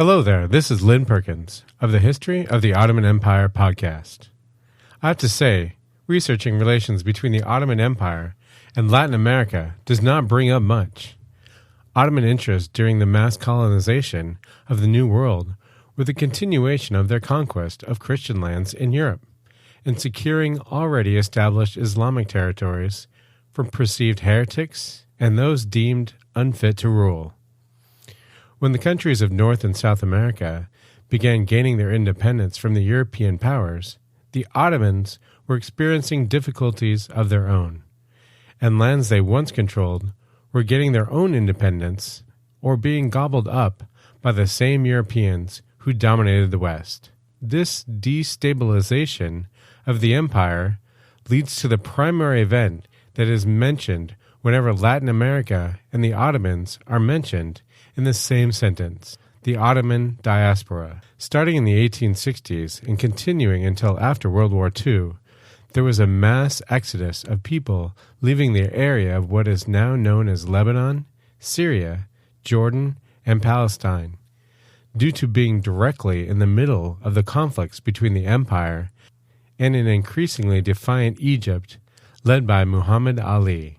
Hello there, this is Lynn Perkins of the History of the Ottoman Empire podcast. I have to say, researching relations between the Ottoman Empire and Latin America does not bring up much. Ottoman interests during the mass colonization of the New World were the continuation of their conquest of Christian lands in Europe and securing already established Islamic territories from perceived heretics and those deemed unfit to rule. When the countries of North and South America began gaining their independence from the European powers, the Ottomans were experiencing difficulties of their own, and lands they once controlled were getting their own independence or being gobbled up by the same Europeans who dominated the West. This destabilization of the empire leads to the primary event that is mentioned whenever Latin America and the Ottomans are mentioned in the same sentence, the Ottoman diaspora. Starting in the 1860s and continuing until after World War II, there was a mass exodus of people leaving the area of what is now known as Lebanon, Syria, Jordan, and Palestine, due to being directly in the middle of the conflicts between the empire and an increasingly defiant Egypt led by Muhammad Ali.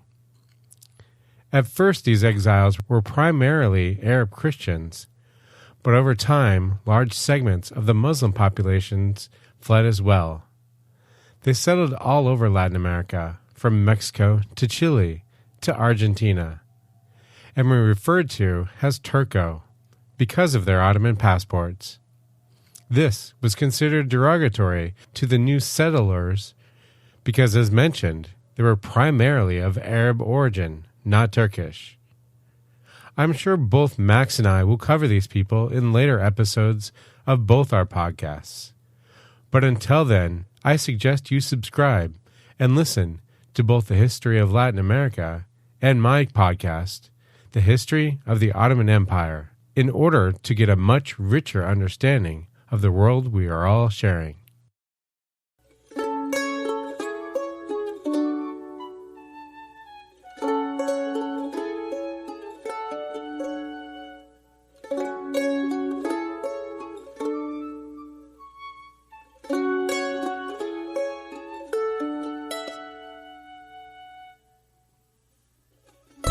At first, these exiles were primarily Arab Christians, but over time, large segments of the Muslim populations fled as well. They settled all over Latin America, from Mexico to Chile to Argentina, and were referred to as Turco because of their Ottoman passports. This was considered derogatory to the new settlers because, as mentioned, they were primarily of Arab origin, not Turkish. I'm sure both Max and I will cover these people in later episodes of both our podcasts. But until then, I suggest you subscribe and listen to both the History of Latin America and my podcast, The History of the Ottoman Empire, in order to get a much richer understanding of the world we are all sharing.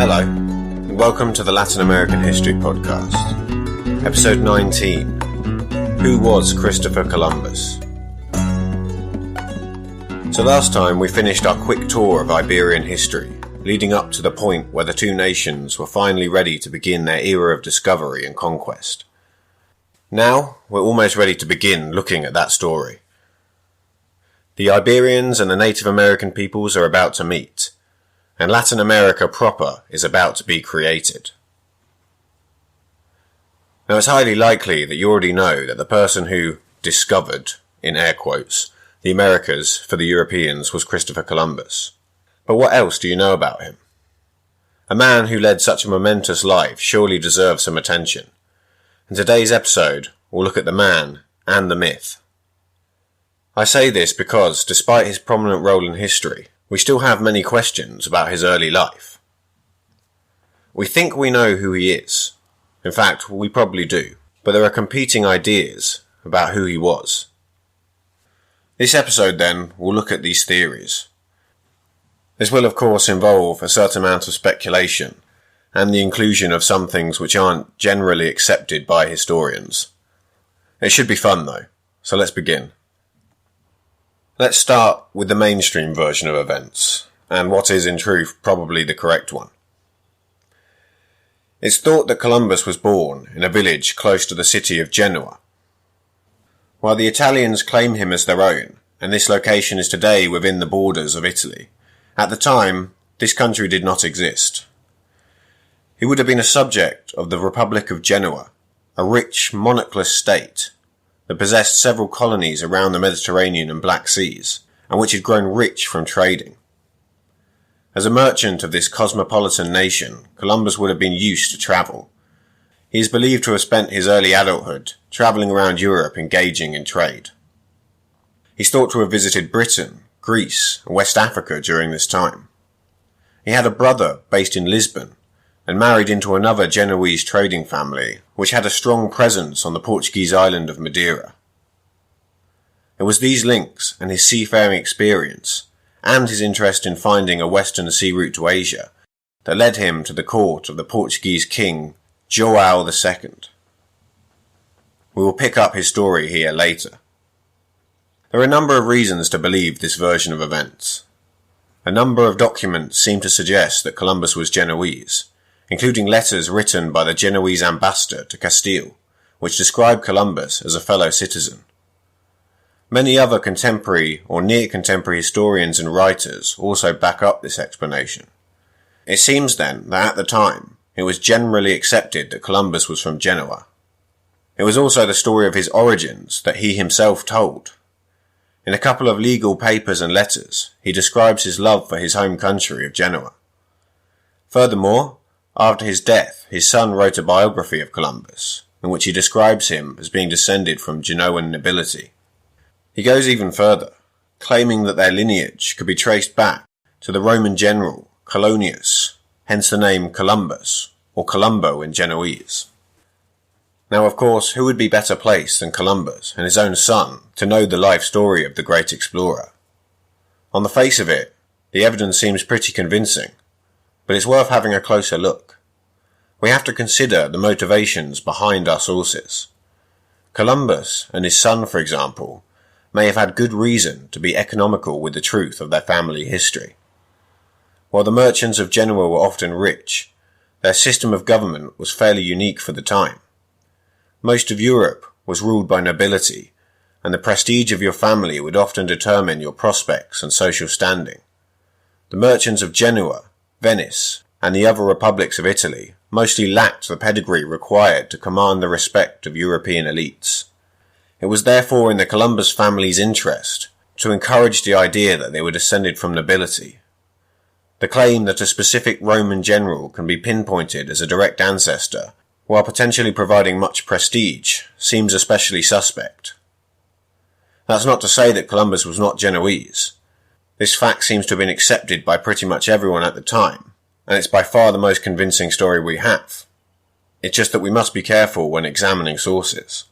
Hello, and welcome to the Latin American History Podcast, Episode 19, Who Was Christopher Columbus? So last time we finished our quick tour of Iberian history, leading up to the point where the two nations were finally ready to begin their era of discovery and conquest. Now, we're almost ready to begin looking at that story. The Iberians and the Native American peoples are about to meet, and Latin America proper is about to be created. Now, it's highly likely that you already know that the person who discovered, in air quotes, the Americas for the Europeans was Christopher Columbus. But what else do you know about him? A man who led such a momentous life surely deserves some attention. In today's episode, we'll look at the man and the myth. I say this because, despite his prominent role in history, we still have many questions about his early life. We think we know who he is. In fact, we probably do. But there are competing ideas about who he was. This episode, then, will look at these theories. This will, of course, involve a certain amount of speculation and the inclusion of some things which aren't generally accepted by historians. It should be fun, though, so let's begin. Let's start with the mainstream version of events, and what is in truth probably the correct one. It's thought that Columbus was born in a village close to the city of Genoa. While the Italians claim him as their own, and this location is today within the borders of Italy, at the time this country did not exist. He would have been a subject of the Republic of Genoa, a rich monarchless state that possessed several colonies around the Mediterranean and Black Seas, and which had grown rich from trading. As a merchant of this cosmopolitan nation, Columbus would have been used to travel. He is believed to have spent his early adulthood travelling around Europe engaging in trade. He's thought to have visited Britain, Greece, and West Africa during this time. He had a brother based in Lisbon, and married into another Genoese trading family which had a strong presence on the Portuguese island of Madeira. It was these links and his seafaring experience, and his interest in finding a western sea route to Asia, that led him to the court of the Portuguese king João II. We will pick up his story here later. There are a number of reasons to believe this version of events. A number of documents seem to suggest that Columbus was Genoese, including letters written by the Genoese ambassador to Castile, which describe Columbus as a fellow citizen. Many other contemporary or near-contemporary historians and writers also back up this explanation. It seems then that at the time, it was generally accepted that Columbus was from Genoa. It was also the story of his origins that he himself told. In a couple of legal papers and letters, he describes his love for his home country of Genoa. Furthermore, after his death, his son wrote a biography of Columbus, in which he describes him as being descended from Genoan nobility. He goes even further, claiming that their lineage could be traced back to the Roman general Colonius, hence the name Columbus, or Colombo in Genoese. Now, of course, who would be better placed than Columbus and his own son to know the life story of the great explorer? On the face of it, the evidence seems pretty convincing, but it's worth having a closer look. We have to consider the motivations behind our sources. Columbus and his son, for example, may have had good reason to be economical with the truth of their family history. While the merchants of Genoa were often rich, their system of government was fairly unique for the time. Most of Europe was ruled by nobility, and the prestige of your family would often determine your prospects and social standing. The merchants of Genoa, Venice, and the other republics of Italy mostly lacked the pedigree required to command the respect of European elites. It was therefore in the Columbus family's interest to encourage the idea that they were descended from nobility. The claim that a specific Roman general can be pinpointed as a direct ancestor, while potentially providing much prestige, seems especially suspect. That's not to say that Columbus was not Genoese. This fact seems to have been accepted by pretty much everyone at the time, and it's by far the most convincing story we have. It's just that we must be careful when examining sources.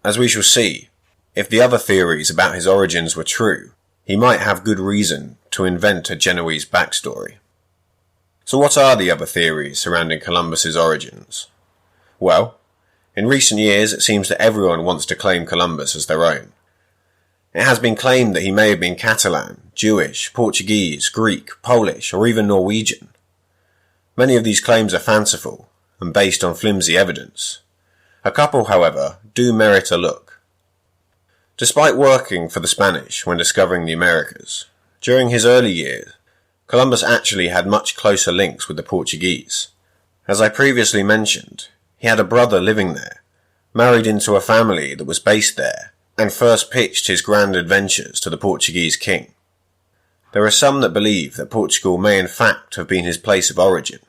As we shall see, if the other theories about his origins were true, he might have good reason to invent a Genoese backstory. So what are the other theories surrounding Columbus's origins? Well, in recent years it seems that everyone wants to claim Columbus as their own. It has been claimed that he may have been Catalan, Jewish, Portuguese, Greek, Polish, or even Norwegian. Many of these claims are fanciful and based on flimsy evidence. A couple, however, do merit a look. Despite working for the Spanish when discovering the Americas, during his early years, Columbus actually had much closer links with the Portuguese. As I previously mentioned, he had a brother living there, married into a family that was based there, and first pitched his grand adventures to the Portuguese king. There are some that believe that Portugal may in fact have been his place of origin.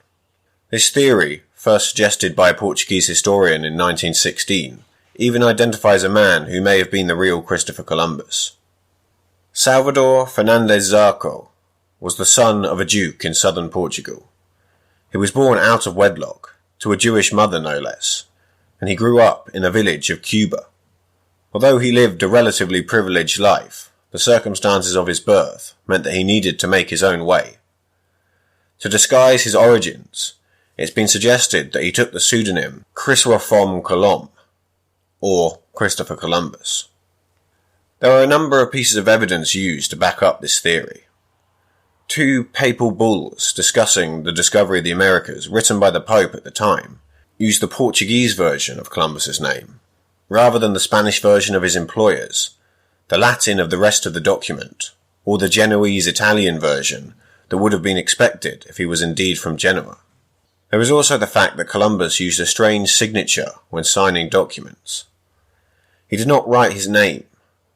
This theory, first suggested by a Portuguese historian in 1916, even identifies a man who may have been the real Christopher Columbus. Salvador Fernandes Zarco was the son of a duke in southern Portugal. He was born out of wedlock, to a Jewish mother no less, and he grew up in a village of Cuba. Although he lived a relatively privileged life, the circumstances of his birth meant that he needed to make his own way. To disguise his origins, it's been suggested that he took the pseudonym Chrysostom Colom, or Christopher Columbus. There are a number of pieces of evidence used to back up this theory. 2 papal bulls discussing the discovery of the Americas, written by the Pope at the time, used the Portuguese version of Columbus's name, rather than the Spanish version of his employers, the Latin of the rest of the document, or the Genoese-Italian version that would have been expected if he was indeed from Genoa. There is also the fact that Columbus used a strange signature when signing documents. He did not write his name,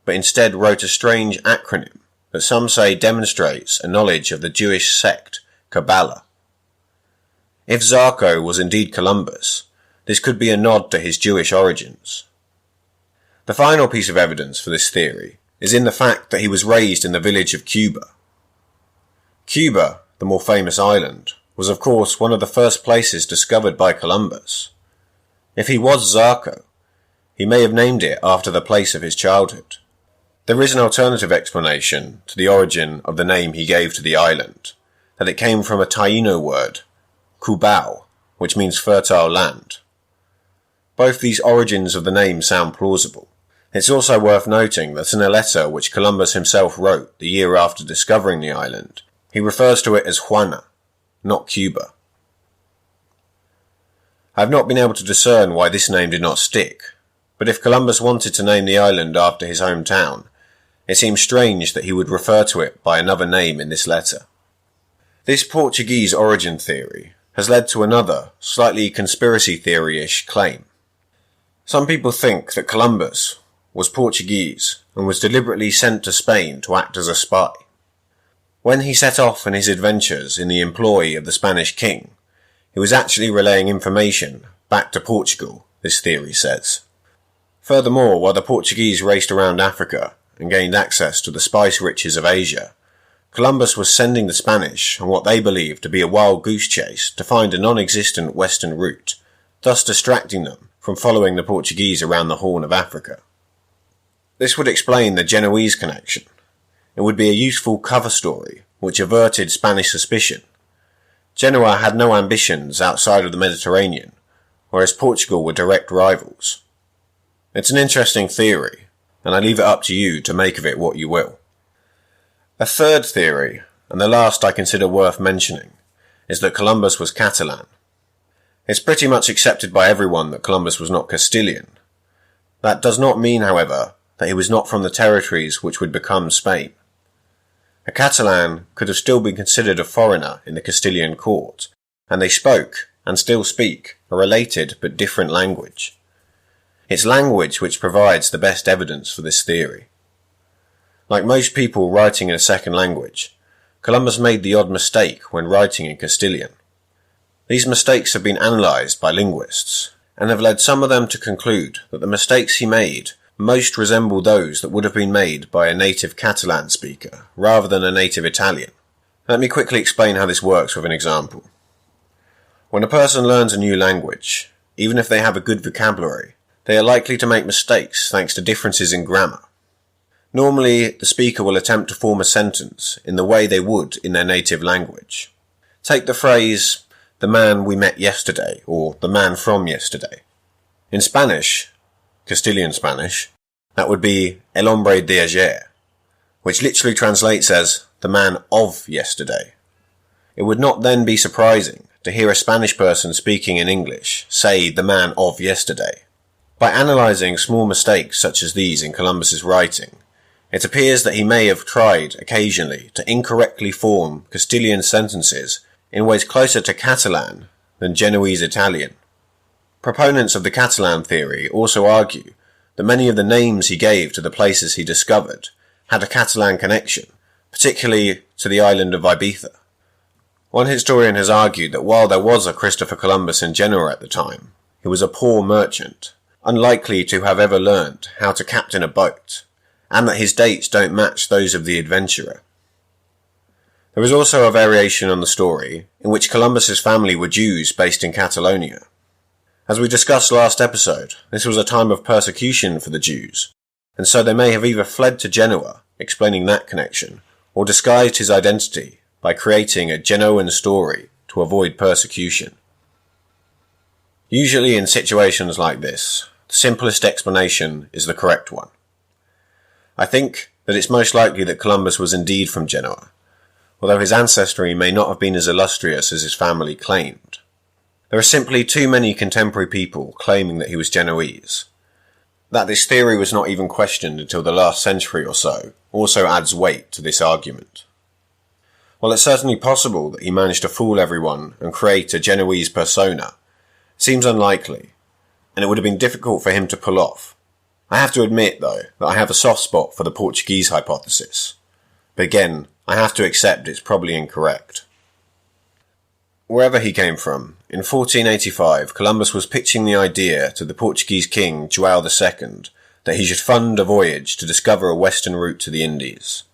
but instead wrote a strange acronym that some say demonstrates a knowledge of the Jewish sect Kabbalah. If Zarco was indeed Columbus, this could be a nod to his Jewish origins. The final piece of evidence for this theory is in the fact that he was raised in the village of Cuba. Cuba, the more famous island, was of course one of the first places discovered by Columbus. If he was Zarco, he may have named it after the place of his childhood. There is an alternative explanation to the origin of the name he gave to the island, that it came from a Taino word, cubao, which means fertile land. Both these origins of the name sound plausible. It's also worth noting that in a letter which Columbus himself wrote the year after discovering the island, he refers to it as Juana, not Cuba. I have not been able to discern why this name did not stick, but if Columbus wanted to name the island after his hometown, it seems strange that he would refer to it by another name in this letter. This Portuguese origin theory has led to another, slightly conspiracy theory-ish claim. Some people think that Columbus was Portuguese and was deliberately sent to Spain to act as a spy. When he set off on his adventures in the employ of the Spanish king, he was actually relaying information back to Portugal, this theory says. Furthermore, while the Portuguese raced around Africa and gained access to the spice riches of Asia, Columbus was sending the Spanish on what they believed to be a wild goose chase to find a non-existent western route, thus distracting them from following the Portuguese around the Horn of Africa. This would explain the Genoese connection. It would be a useful cover story which averted Spanish suspicion. Genoa had no ambitions outside of the Mediterranean, whereas Portugal were direct rivals. It's an interesting theory, and I leave it up to you to make of it what you will. A third theory, and the last I consider worth mentioning, is that Columbus was Catalan. It's pretty much accepted by everyone that Columbus was not Castilian. That does not mean, however, that he was not from the territories which would become Spain. A Catalan could have still been considered a foreigner in the Castilian court, and they spoke, and still speak, a related but different language. It's language which provides the best evidence for this theory. Like most people writing in a second language, Columbus made the odd mistake when writing in Castilian. These mistakes have been analysed by linguists, and have led some of them to conclude that the mistakes he made most resemble those that would have been made by a native Catalan speaker, rather than a native Italian. Let me quickly explain how this works with an example. When a person learns a new language, even if they have a good vocabulary, they are likely to make mistakes thanks to differences in grammar. Normally, the speaker will attempt to form a sentence in the way they would in their native language. Take the phrase, "the man we met yesterday," or "the man from yesterday." In Spanish, Castilian Spanish, that would be "el hombre de ayer," which literally translates as "the man of yesterday." It would not then be surprising to hear a Spanish person speaking in English say "the man of yesterday." By analysing small mistakes such as these in Columbus's writing, it appears that he may have tried occasionally to incorrectly form Castilian sentences in ways closer to Catalan than Genoese Italian. Proponents of the Catalan theory also argue that many of the names he gave to the places he discovered had a Catalan connection, particularly to the island of Ibiza. One historian has argued that while there was a Christopher Columbus in Genoa at the time, he was a poor merchant, unlikely to have ever learned how to captain a boat, and that his dates don't match those of the adventurer. There is also a variation on the story in which Columbus's family were Jews based in Catalonia. As we discussed last episode, this was a time of persecution for the Jews, and so they may have either fled to Genoa, explaining that connection, or disguised his identity by creating a Genoan story to avoid persecution. Usually in situations like this, the simplest explanation is the correct one. I think that it's most likely that Columbus was indeed from Genoa, although his ancestry may not have been as illustrious as his family claimed. There are simply too many contemporary people claiming that he was Genoese. That this theory was not even questioned until the last century or so also adds weight to this argument. While it's certainly possible that he managed to fool everyone and create a Genoese persona, it seems unlikely, and it would have been difficult for him to pull off. I have to admit, though, that I have a soft spot for the Portuguese hypothesis. But again, I have to accept it's probably incorrect. Wherever he came from, in 1485 Columbus was pitching the idea to the Portuguese king João II that he should fund a voyage to discover a western route to the Indies.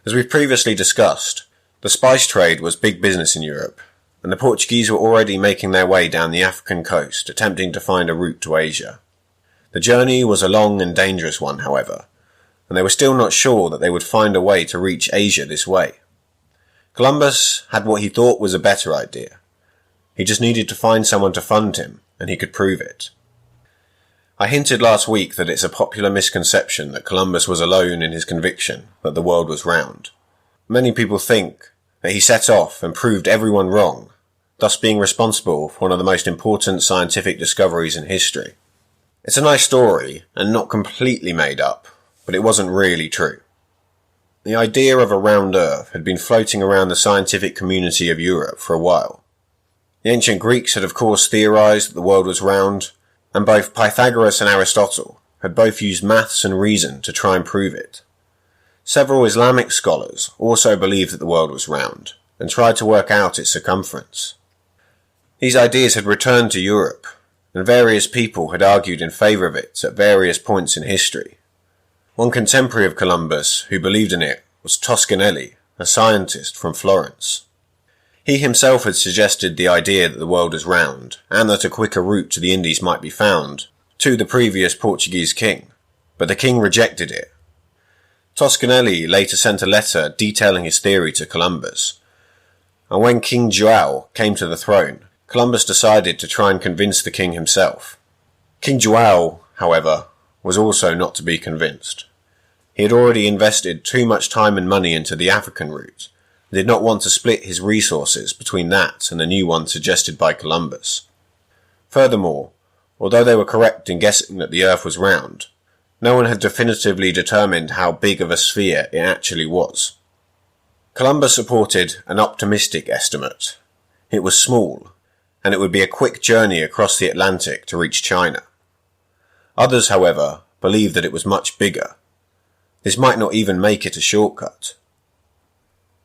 As we've previously discussed, the spice trade was big business in Europe, and the Portuguese were already making their way down the African coast, attempting to find a route to Asia. The journey was a long and dangerous one, however, and they were still not sure that they would find a way to reach Asia this way. Columbus had what he thought was a better idea. He just needed to find someone to fund him, and he could prove it. I hinted last week that it's a popular misconception that Columbus was alone in his conviction that the world was round. Many people think that he set off and proved everyone wrong, thus being responsible for one of the most important scientific discoveries in history. It's a nice story, and not completely made up, but it wasn't really true. The idea of a round Earth had been floating around the scientific community of Europe for a while. The ancient Greeks had of course theorized that the world was round, and both Pythagoras and Aristotle had both used maths and reason to try and prove it. Several Islamic scholars also believed that the world was round, and tried to work out its circumference. These ideas had returned to Europe, and various people had argued in favour of it at various points in history. One contemporary of Columbus who believed in it was Toscanelli, a scientist from Florence. He himself had suggested the idea that the world was round, and that a quicker route to the Indies might be found, to the previous Portuguese king, but the king rejected it. Toscanelli later sent a letter detailing his theory to Columbus, and when King João came to the throne, Columbus decided to try and convince the king himself. King João, however, was also not to be convinced. He had already invested too much time and money into the African route, and did not want to split his resources between that and the new one suggested by Columbus. Furthermore, although they were correct in guessing that the Earth was round, no one had definitively determined how big of a sphere it actually was. Columbus supported an optimistic estimate. It was small, and it would be a quick journey across the Atlantic to reach China. Others, however, believed that it was much bigger. This might not even make it a shortcut.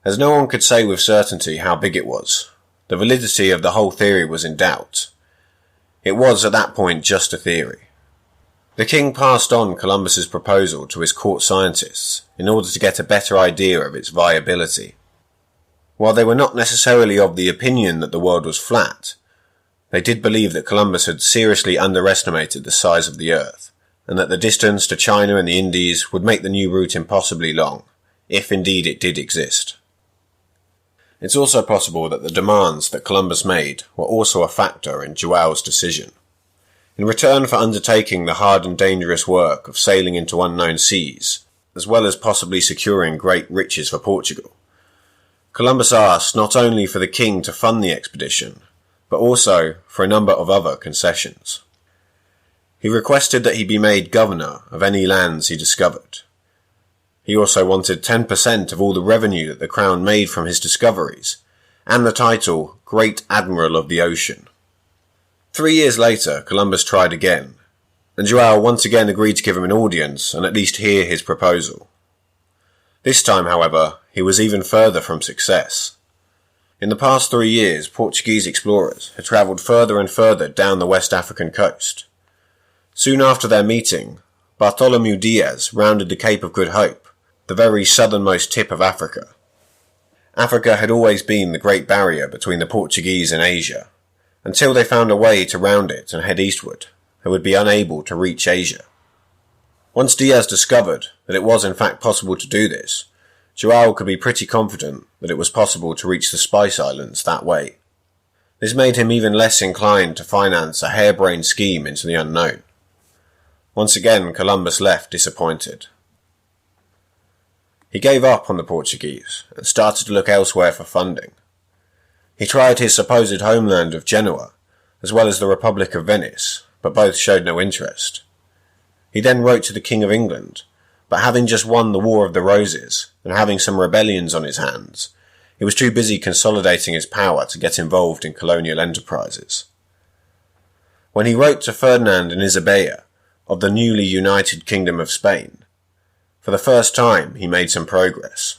As no one could say with certainty how big it was, the validity of the whole theory was in doubt. It was at that point just a theory. The king passed on Columbus's proposal to his court scientists in order to get a better idea of its viability. While they were not necessarily of the opinion that the world was flat, they did believe that Columbus had seriously underestimated the size of the Earth, and that the distance to China and the Indies would make the new route impossibly long, if indeed it did exist. It's also possible that the demands that Columbus made were also a factor in João's decision. In return for undertaking the hard and dangerous work of sailing into unknown seas, as well as possibly securing great riches for Portugal, Columbus asked not only for the king to fund the expedition, but also for a number of other concessions. He requested that he be made governor of any lands he discovered. He also wanted 10% of all the revenue that the crown made from his discoveries, and the title Great Admiral of the Ocean. 3 years later, Columbus tried again, and João once again agreed to give him an audience and at least hear his proposal. This time, however, he was even further from success. In the past 3 years, Portuguese explorers had travelled further and further down the West African coast. Soon after their meeting, Bartholomew Diaz rounded the Cape of Good Hope, the very southernmost tip of Africa. Africa had always been the great barrier between the Portuguese and Asia. Until they found a way to round it and head eastward, they would be unable to reach Asia. Once Diaz discovered that it was in fact possible to do this, João could be pretty confident that it was possible to reach the Spice Islands that way. This made him even less inclined to finance a harebrained scheme into the unknown. Once again, Columbus left disappointed. He gave up on the Portuguese and started to look elsewhere for funding. He tried his supposed homeland of Genoa, as well as the Republic of Venice, but both showed no interest. He then wrote to the King of England, but having just won the War of the Roses and having some rebellions on his hands, he was too busy consolidating his power to get involved in colonial enterprises. When he wrote to Ferdinand and Isabella of the newly united Kingdom of Spain, for the first time he made some progress.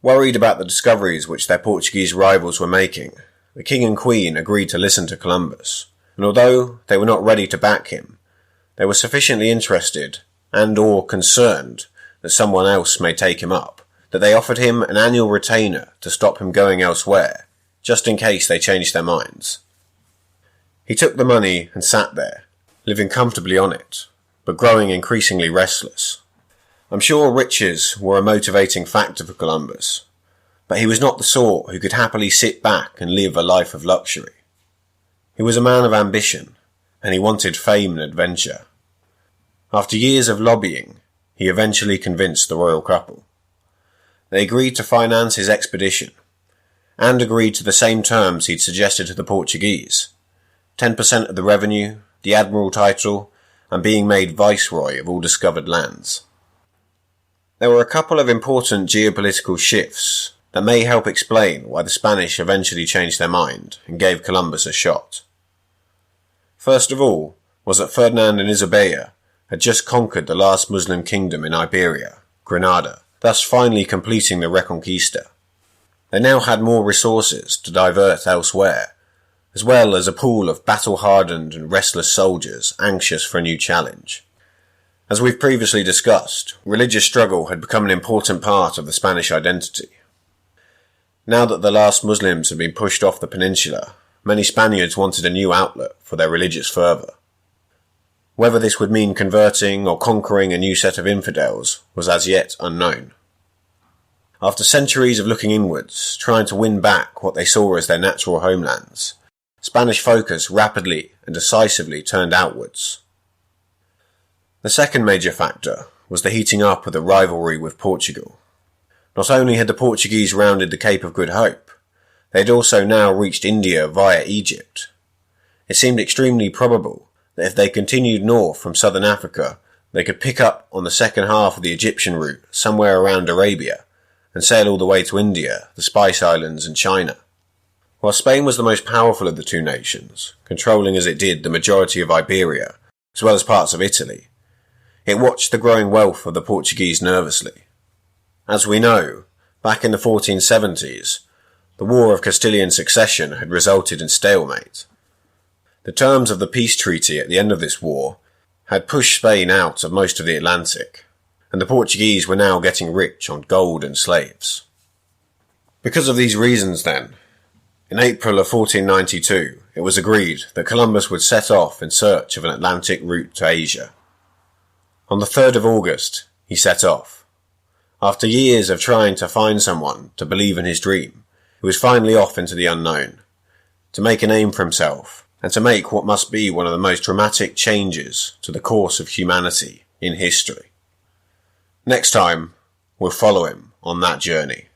Worried about the discoveries which their Portuguese rivals were making, the King and Queen agreed to listen to Columbus, and although they were not ready to back him, they were sufficiently interested and or concerned that someone else may take him up, that they offered him an annual retainer to stop him going elsewhere, just in case they changed their minds. He took the money and sat there, living comfortably on it, but growing increasingly restless. I'm sure riches were a motivating factor for Columbus, but he was not the sort who could happily sit back and live a life of luxury. He was a man of ambition, and he wanted fame and adventure. After years of lobbying, he eventually convinced the royal couple. They agreed to finance his expedition, and agreed to the same terms he'd suggested to the Portuguese: 10% of the revenue, the admiral title, and being made viceroy of all discovered lands. There were a couple of important geopolitical shifts that may help explain why the Spanish eventually changed their mind and gave Columbus a shot. First of all was that Ferdinand and Isabella had just conquered the last Muslim kingdom in Iberia, Granada, thus finally completing the Reconquista. They now had more resources to divert elsewhere, as well as a pool of battle-hardened and restless soldiers anxious for a new challenge. As we've previously discussed, religious struggle had become an important part of the Spanish identity. Now that the last Muslims had been pushed off the peninsula, many Spaniards wanted a new outlet for their religious fervour. Whether this would mean converting or conquering a new set of infidels was as yet unknown. After centuries of looking inwards, trying to win back what they saw as their natural homelands, Spanish focus rapidly and decisively turned outwards. The second major factor was the heating up of the rivalry with Portugal. Not only had the Portuguese rounded the Cape of Good Hope, they had also now reached India via Egypt. It seemed extremely probable that if they continued north from southern Africa, they could pick up on the second half of the Egyptian route somewhere around Arabia and sail all the way to India, the Spice Islands and China. While Spain was the most powerful of the two nations, controlling as it did the majority of Iberia, as well as parts of Italy, it watched the growing wealth of the Portuguese nervously. As we know, back in the 1470s, the War of Castilian Succession had resulted in stalemate. The terms of the peace treaty at the end of this war had pushed Spain out of most of the Atlantic, and the Portuguese were now getting rich on gold and slaves. Because of these reasons then, in April of 1492, it was agreed that Columbus would set off in search of an Atlantic route to Asia. On the 3rd of August, he set off. After years of trying to find someone to believe in his dream, he was finally off into the unknown, to make a name for himself, and to make what must be one of the most dramatic changes to the course of humanity in history. Next time, we'll follow him on that journey.